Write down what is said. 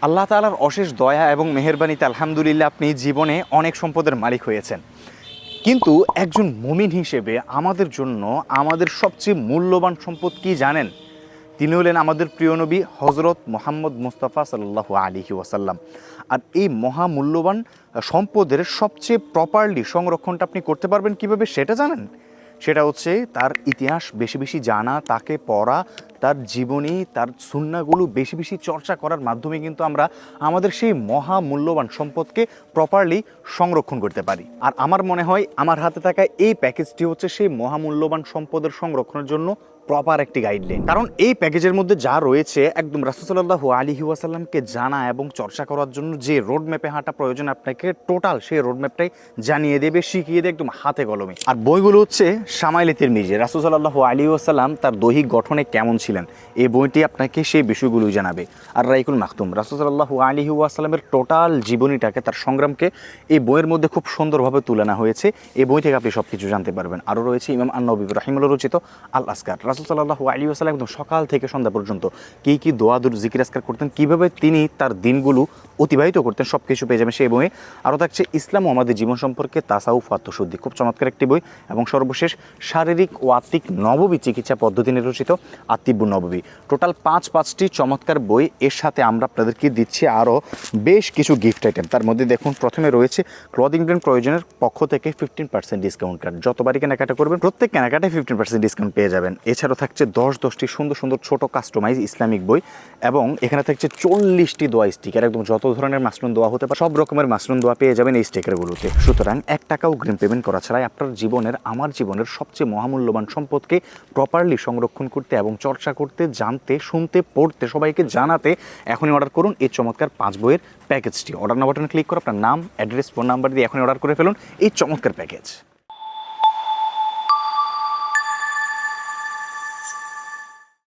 আল্লাহ তাআলার অশেষ দয়া এবং মেহেরবানিতে আলহামদুলিল্লাহ আপনি জীবনে অনেক সম্পদের মালিক হয়েছেন। কিন্তু একজন মুমিন হিসেবে আমাদের জন্য আমাদের সবচেয়ে মূল্যবান সম্পদ কি জানেন? তিনি হলেন আমাদের প্রিয় নবী হযরত মুহাম্মদ মুস্তাফা সাল্লাল্লাহু আলাইহি ওয়াসাল্লাম। আর এই মহামূল্যবান সম্পদের সবচেয়ে প্রপারলি সংরক্ষণটা আপনি করতে পারবেন কিভাবে সেটা জানেন? সেটা হচ্ছে তার ইতিহাস বেশি বেশি জানা, তাকে পড়া, তার জীবনী, তার সুন্নাহগুলো বেশি বেশি চর্চা করার মাধ্যমে কিন্তু আমরা আমাদের সেই মহামূল্যবান সম্পদকে প্রপারলি সংরক্ষণ করতে পারি। আর আমার মনে হয় আমার হাতে থাকা এই প্যাকেজটি হচ্ছে সেই মহামূল্যবান সম্পদের সংরক্ষণের জন্য প্রপার একটি গাইডলাইন। কারণ এই প্যাকেজের মধ্যে যা রয়েছে একদম রাসূল সাল্লাল্লাহু আলাইহি ওয়াসাল্লামকে জানা এবং চর্চা করার জন্য যে রোডম্যাপে হাঁটা প্রয়োজন আপনাকে টোটাল সেই রোডম্যাপটাই জানিয়ে দেবে, শিখিয়ে দেবে একদম হাতে কলমে। আর বইগুলো হচ্ছে শামাইলে তিরমিজি। রাসূল সাল্লাল্লাহু আলাইহি ওয়াসাল্লাম তার দৈহিক গঠনে কেমন ছিলেন এই বইটি আপনাকে সেই বিষয়গুলোই জানাবে। আর রাইকুল মাখতুম, রাসূল সাল্লাল্লাহু আলাইহি ওয়াসাল্লামের টোটাল জীবনীটাকে, তার সংগ্রামকে এই বইয়ের মধ্যে খুব সুন্দরভাবে তুলে আনা হয়েছে। এই বই থেকে আপনি সব কিছু জানতে পারবেন। আরও রয়েছে ইমাম আন-নববী রাহিমাহুল্লাহ রচিত আল আসকার। রাসূল সাল্লাল্লাহু আলাইহি ওয়াসাল্লাম একদম সকাল থেকে সন্ধ্যা পর্যন্ত কী দোয়া দুরূদ জিকির আজকার করতেন, কীভাবে তিনি তার দিনগুলো অতিবাহিত করতেন, সব কিছু পেয়ে যাবেন সেই বইয়ে। আরও থাকছে ইসলাম ও আমাদের জীবন সম্পর্কে তাসাউফ আত্মশুদ্ধি, খুব চমৎকার একটি বই। এবং সর্বশেষ শারীরিক ও আত্মিক নববী চিকিৎসা পদ্ধতি নিয়ে রচিত আত্মিব্বুন নববী। টোটাল পাঁচটি চমৎকার বই। এর সাথে আমরা আপনাদেরকে দিচ্ছি আরও বেশ কিছু গিফট আইটেম। তার মধ্যে দেখুন প্রথমে রয়েছে ক্লদিং ব্র্যান্ড প্রয়োজনের পক্ষ থেকে 15% ডিসকাউন্ট কার্ড। যতবারই কেনাকাটা করবেন প্রত্যেক কেনাকাটায় 15% ডিসকাউন্ট পেয়ে যাবেন। এছাড়াও থাকছে 10টি সুন্দর সুন্দর ছোট কাস্টমাইজ ইসলামিক বই এবং এখানে থাকছে 40টি দোয়া স্টিকার। একদম যত ধরনের মাসনুন দোয়া হতে পারে সব রকমের মাসনুন দোয়া পেয়ে যাবেন এই স্টিকারগুলোতে। সুতরাং 1 টাকাও অগ্রিম পেমেন্ট করা ছাড়াই আপনার জীবনের, আমার জীবনের সবচেয়ে মহামূল্যবান সম্পদকে প্রপারলি সংরক্ষণ করতে এবং চর্চা করতে, জানতে, শুনতে, পড়তে, সবাইকে জানাতে এখনই অর্ডার করুন এই চমৎকার 5 বইয়ের প্যাকেজটি। অর্ডার নাও বাটনে ক্লিক করে আপনার নাম, অ্যাড্রেস, ফোন নাম্বার দিয়ে এখনই অর্ডার করে ফেলুন এই চমৎকার প্যাকেজ।